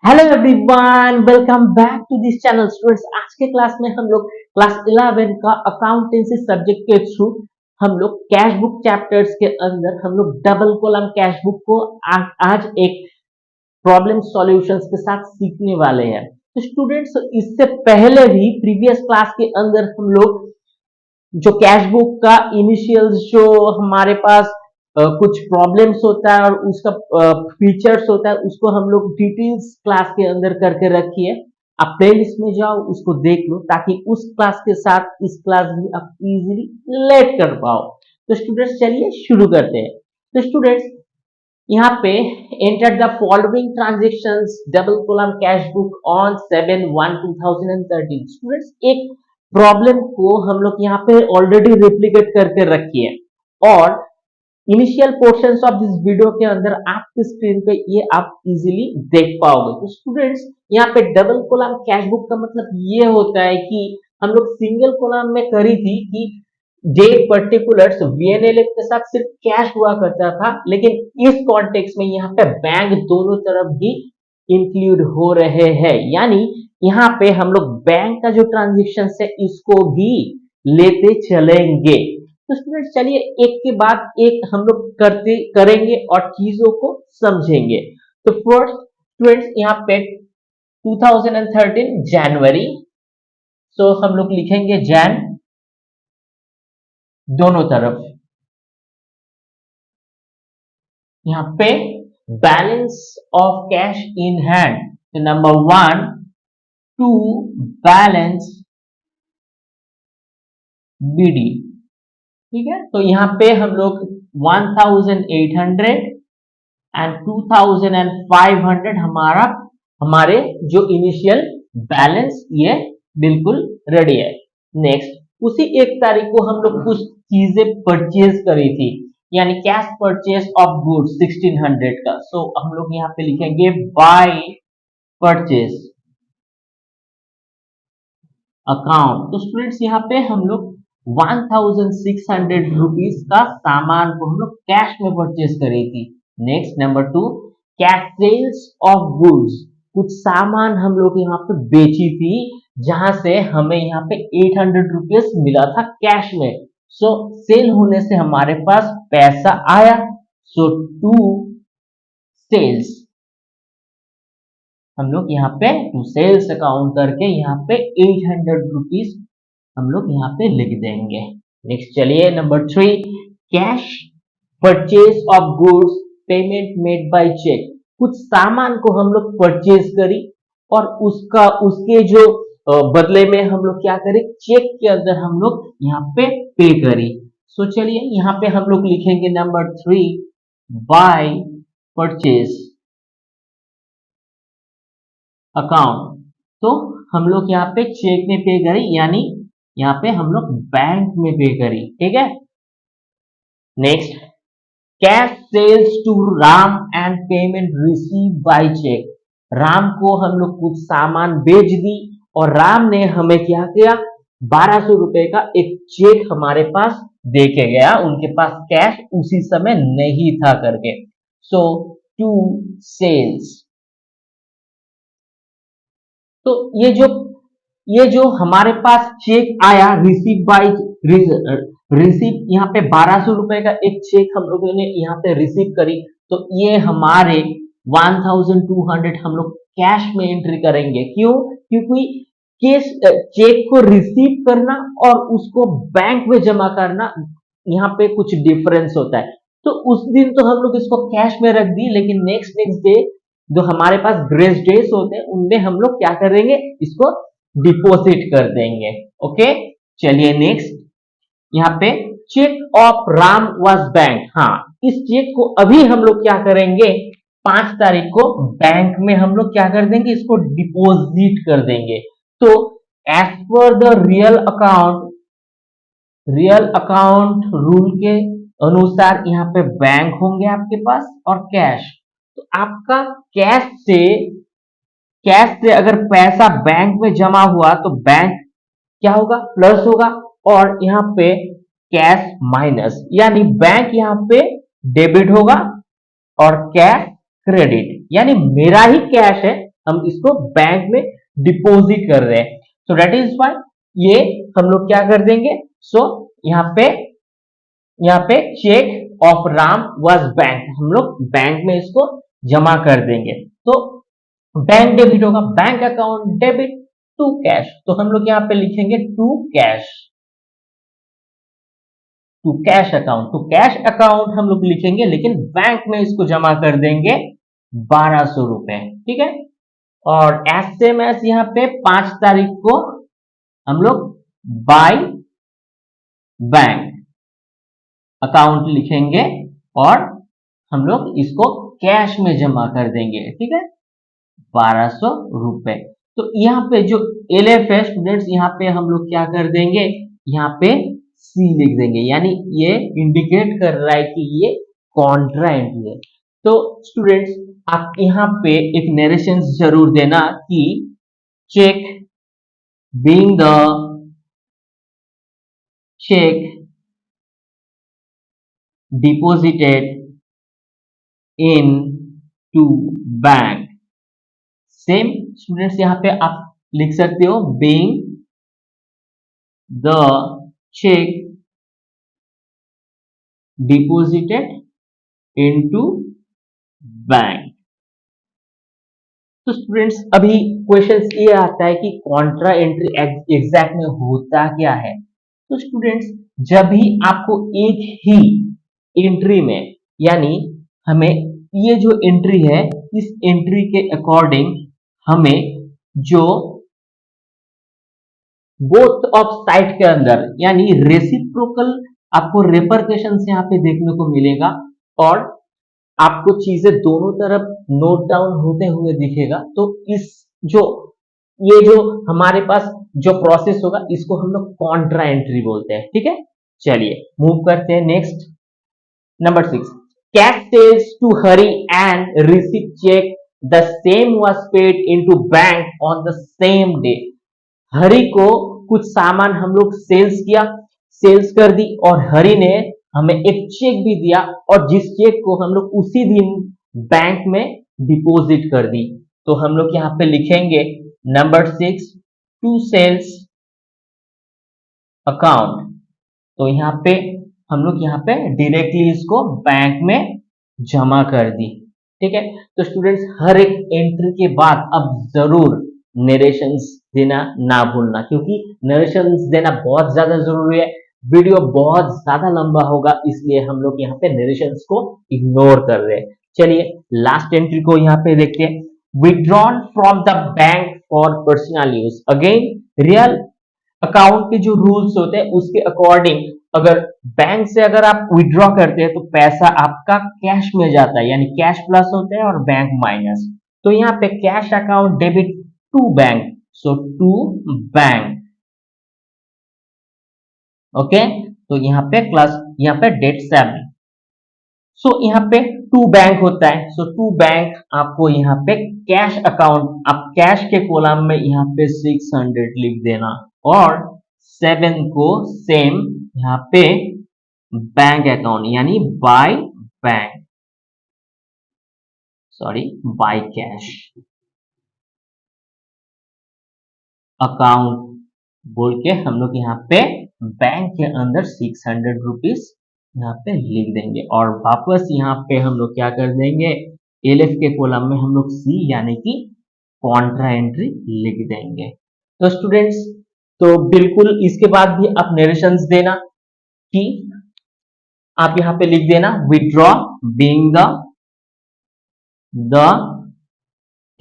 Hello everyone, welcome back to this channel students. आज के class में हम लोग क्लास 11 का अकाउंटेंसी सब्जेक्ट के थ्रू हम लोग कैश बुक चैप्टर्स के अंदर हम लोग डबल कॉलम कैश बुक को आज एक प्रॉब्लम सॉल्यूशंस के साथ सीखने वाले हैं। तो स्टूडेंट्स, इससे पहले भी प्रीवियस क्लास के अंदर हम लोग जो कैश बुक का इनिशियल्स जो हमारे पास कुछ प्रॉब्लम्स होता है और उसका फीचर्स होता है, उसको हम लोग डिटेल्स क्लास के अंदर करके रखिए। आप प्लेलिस्ट में जाओ, उसको देख लो ताकि उस क्लास के साथ इस क्लास भी आप इजीली रिलेट कर पाओ। तो स्टूडेंट्स, चलिए शुरू करते हैं। तो स्टूडेंट्स, यहाँ पे enter the following transactions double column cash book on 7/1/2013। Students, एक प्रॉब्लम को हम लोग यहाँ पे ऑलरेडी रिप्लिकेट करके रखिए और initial portions of this video के अंदर आपकी स्क्रीन पे ये आप इजीली देख पाओगे। तो स्टूडेंट्स, यहाँ पे डबल कॉलम कैश बुक का मतलब ये होता है कि हम लोग सिंगल कॉलम में करी थी कि डे पर्टिकुलर्स वीएनएलएफ के साथ सिर्फ कैश हुआ करता था, लेकिन इस कॉन्टेक्स्ट में यहाँ पे बैंक दोनों तरफ ही इंक्लूड हो रहे हैं, यानी यहाँ पे हम लोग बैंक का जो ट्रांजेक्शन है इसको भी लेते चलेंगे। तो स्टूडेंट्स, चलिए एक के बाद एक हम लोग करते करेंगे और चीजों को समझेंगे। तो फर्स्ट स्टूडेंट्स, यहाँ पे 2013 जनवरी, सो हम लोग लिखेंगे जैन दोनों तरफ। यहाँ पे balance of cash in hand, तो नंबर 1 टू बैलेंस बीडी, ठीक है। तो यहाँ पे हम लोग 1800 एंड 2500 हमारे जो इनिशियल बैलेंस ये बिल्कुल रेडी है। नेक्स्ट, उसी 1 तारीख को हम लोग कुछ चीजें परचेज करी थी, यानी कैश परचेज ऑफ गुड्स 1600 का। सो हम लोग यहाँ पे लिखेंगे बाय परचेज अकाउंट। तो स्टूडेंट्स, यहाँ पे हम लोग 1600 रुपीज का सामान को हम लोग कैश में परचेज करी थी। Next, number 2, cash sales of goods, कुछ सामान हम लोग यहाँ पे बेची थी जहां से हमें यहाँ पे 800 रुपीज मिला था कैश में। सो सेल होने से हमारे पास पैसा आया, सो टू सेल्स हम लोग यहाँ पे टू सेल्स अकाउंट करके यहाँ पे 800 रुपीज हम लोग यहाँ पे लिख देंगे। नेक्स्ट, चलिए number 3, cash purchase of goods payment made by cheque, कुछ सामान को हम लोग परचेज करी और उसके जो बदले में हम लोग क्या करें, चेक के अंदर हम लोग यहाँ पे पे करी। सो चलिए यहाँ पे हम लोग लिखेंगे नंबर 3 बाय परचेज अकाउंट। तो हम लोग यहाँ पे चेक में पे करी, यानी यहाँ पे हम लोग बैंक में पे करी, ठीक है। Next, cash sales to Ram and payment receive by cheque, Ram को हम लोग कुछ सामान बेच दी और राम ने हमें क्या किया, 1200 रुपए का एक चेक हमारे पास दे के गया, उनके पास कैश उसी समय नहीं था करके। सो टू सेल्स। तो ये जो हमारे पास चेक आया रिसीव बाय रिसीव, यहाँ पे 1200 रुपए का एक चेक हम लोगों ने यहाँ पे रिसीव करी, तो ये हमारे 1200 हम लोग कैश में एंट्री करेंगे। क्यों? क्योंकि चेक को रिसीव करना और उसको बैंक में जमा करना यहाँ पे कुछ डिफरेंस होता है। तो उस दिन तो हम लोग इसको कैश में रख दी, लेकिन नेक्स्ट डे जो हमारे पास ग्रेस डेज होते हैं उनमें हम लोग क्या करेंगे, इसको डिपॉजिट कर देंगे। ओके, चलिए नेक्स्ट, यहाँ पे cheque of Ram was bank, हाँ इस चेक को अभी हम लोग क्या करेंगे, 5 तारीख को बैंक में हम लोग क्या कर देंगे, इसको डिपॉजिट कर देंगे। तो as per the real account rule के अनुसार यहाँ पे बैंक होंगे आपके पास और कैश। तो आपका कैश से अगर पैसा बैंक में जमा हुआ तो बैंक क्या होगा, प्लस होगा, और यहाँ पे कैश माइनस, यानी बैंक यहाँ पे डेबिट होगा और कैश क्रेडिट, यानी मेरा ही कैश है हम इसको बैंक में डिपॉजिट कर रहे हैं। सो दैट इज वाई ये हम लोग क्या कर देंगे, सो यहाँ पे cheque of Ram was bank, हम लोग बैंक में इसको जमा कर देंगे। तो बैंक डेबिट होगा, bank account debit to cash, तो हम लोग यहाँ पे लिखेंगे to cash, to cash account, to cash account हम लोग लिखेंगे, लेकिन बैंक में इसको जमा कर देंगे 1200 रुपए, ठीक है। और एस सेम एस यहाँ पे 5 तारीख को हम लोग बाय बैंक अकाउंट लिखेंगे और हम लोग इसको कैश में जमा कर देंगे, ठीक है, 1200 रुपए। तो यहाँ पे जो एलएफ है स्टूडेंट्स, यहाँ पे हम लोग क्या कर देंगे, यहाँ पे सी लिख देंगे, यानी ये इंडिकेट कर रहा है कि ये कॉन्ट्रा एंट्री है। तो स्टूडेंट्स आप यहाँ पे एक नरेशन जरूर देना कि cheque being the cheque deposited in to bank. Same students यहाँ पे आप लिख सकते हो being the check deposited into bank. तो स्टूडेंट्स अभी क्वेश्चंस ये आता है कि कॉन्ट्रा एंट्री एग्जैक्ट में होता क्या है। तो स्टूडेंट्स जब भी आपको एक ही एंट्री में, यानी हमें ये जो एंट्री है इस एंट्री के अकॉर्डिंग हमें जो बोथ ऑफ साइड के अंदर यानी रेसिप्रोकल आपको रेपरकशंस यहाँ पे देखने को मिलेगा और आपको चीजें दोनों तरफ नोट डाउन होते हुए दिखेगा। तो इस जो ये जो हमारे पास जो प्रोसेस होगा इसको हम लोग कॉन्ट्रा एंट्री बोलते हैं, ठीक है। चलिए मूव करते हैं next. Number 6. Cash sales to Hari and receipt check. The same was paid into bank on the same day. Hari को कुछ सामान हम लोग सेल्स कर दी और हरि ने हमें एक चेक भी दिया और जिस चेक को हम लोग उसी दिन बैंक में डिपॉजिट कर दी। तो हम लोग यहाँ पे लिखेंगे नंबर 6 टू सेल्स अकाउंट। तो यहाँ पे हम लोग यहाँ पे डायरेक्टली इसको बैंक में जमा कर दी, ठीक है। तो स्टूडेंट्स हर एक एंट्री के बाद अब जरूर नरेशंस देना ना भूलना, क्योंकि नरेशंस देना बहुत ज्यादा जरूरी है। वीडियो बहुत ज्यादा लंबा होगा इसलिए हम लोग यहाँ पे नरेशंस को इग्नोर कर रहे हैं। चलिए लास्ट एंट्री को यहाँ पे देखते हैं। Withdrawn from the bank for personal use. Again real account के जो रूल्स होते हैं उसके अकॉर्डिंग अगर बैंक से अगर आप विड्रॉ करते हैं तो पैसा आपका कैश में जाता है, यानी कैश प्लस होता है और बैंक माइनस। तो यहाँ पे cash account debit to bank, so to bank, okay. तो यहाँ पे प्लस यहाँ पे डेट 7, सो यहाँ पे टू बैंक होता है। सो टू बैंक आपको यहाँ पे कैश अकाउंट, आप कैश के कॉलम में यहाँ पे 600 लिख देना और 7 को सेम यहाँ पे बैंक अकाउंट यानी by bank, sorry by cash account बोल के हम लोग यहाँ पे बैंक के अंदर 600 रुपीज यहाँ पे लिख देंगे और वापस यहाँ पे हम लोग क्या कर देंगे, एलएफ के कॉलम में हम लोग सी यानी कि कॉन्ट्रा एंट्री लिख देंगे। तो स्टूडेंट्स तो बिल्कुल इसके बाद भी आप नरेशंस देना कि आप यहाँ पे लिख देना withdraw being the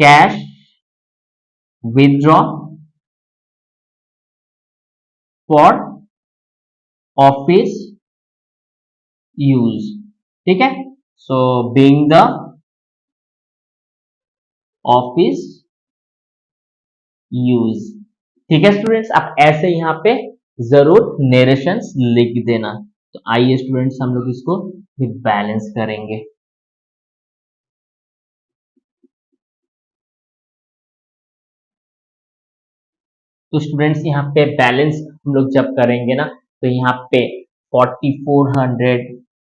cash withdraw for office use, ठीक है। So being the office use, ठीक है स्टूडेंट्स। आप ऐसे यहाँ पे जरूर नरेशंस लिख देना। तो आइए स्टूडेंट्स हम लोग इसको भी बैलेंस करेंगे। तो स्टूडेंट्स यहाँ पे बैलेंस हम लोग जब करेंगे ना तो यहाँ पे 4400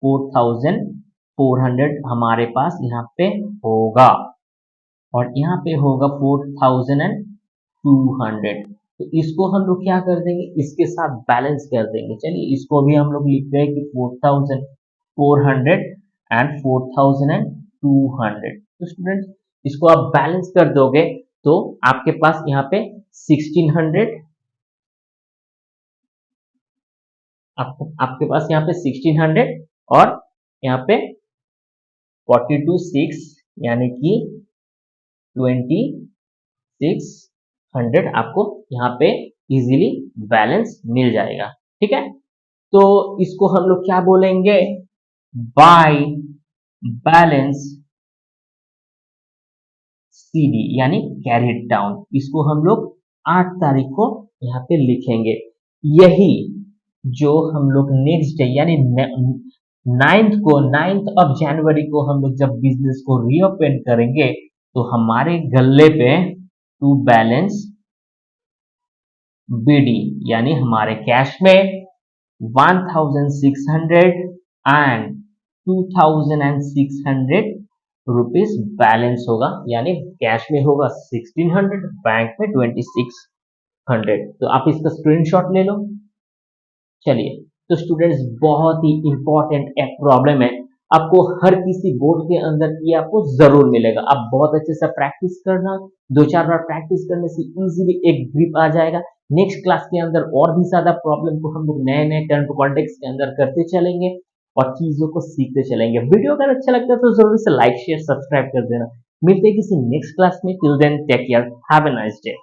4400 हमारे पास यहाँ पे होगा, और यहाँ पे होगा 4200। तो इसको हम लोग क्या कर देंगे, इसके साथ बैलेंस कर देंगे। चलिए इसको भी हम लोग लिख रहे हैं कि 4400 एंड 4200। तो स्टूडेंट इसको आप बैलेंस कर दोगे तो आपके पास यहाँ पे 1600, आपके पास यहाँ पे 1600 और यहाँ पे 42,600 यानी कि 2600 आपको यहाँ पे इजीली बैलेंस मिल जाएगा। ठीक है, तो इसको हम लोग क्या बोलेंगे, बाय बैलेंस CD यानी कैरिड डाउन। इसको हम लोग 8 तारीख को यहाँ पे लिखेंगे। यही जो हम लोग नेक्स्ट डे यानी 9th ऑफ जनवरी को हम लोग जब बिजनेस को रीओपन करेंगे तो हमारे गल्ले पे टू बैलेंस BD यानी हमारे कैश में 1600 एंड 2600 रुपीज बैलेंस होगा, यानी कैश में होगा 1600, बैंक में 2600। तो आप इसका स्क्रीनशॉट ले लो। चलिए, तो स्टूडेंट्स बहुत ही इंपॉर्टेंट एक प्रॉब्लम है, आपको हर किसी बोर्ड के अंदर ये आपको जरूर मिलेगा। आप बहुत अच्छे से प्रैक्टिस करना, 2-4 बार प्रैक्टिस करने से इजीली एक ग्रिप आ जाएगा। नेक्स्ट क्लास के अंदर और भी ज्यादा प्रॉब्लम को हम लोग नए नए टर्न टू कॉन्टेक्स्ट के अंदर करते चलेंगे और चीजों को सीखते चलेंगे। वीडियो अगर अच्छा लगता है तो जरूर से लाइक शेयर सब्सक्राइब कर देना। मिलते हैं किसी नेक्स्ट क्लास में। Till then take care, have a nice day.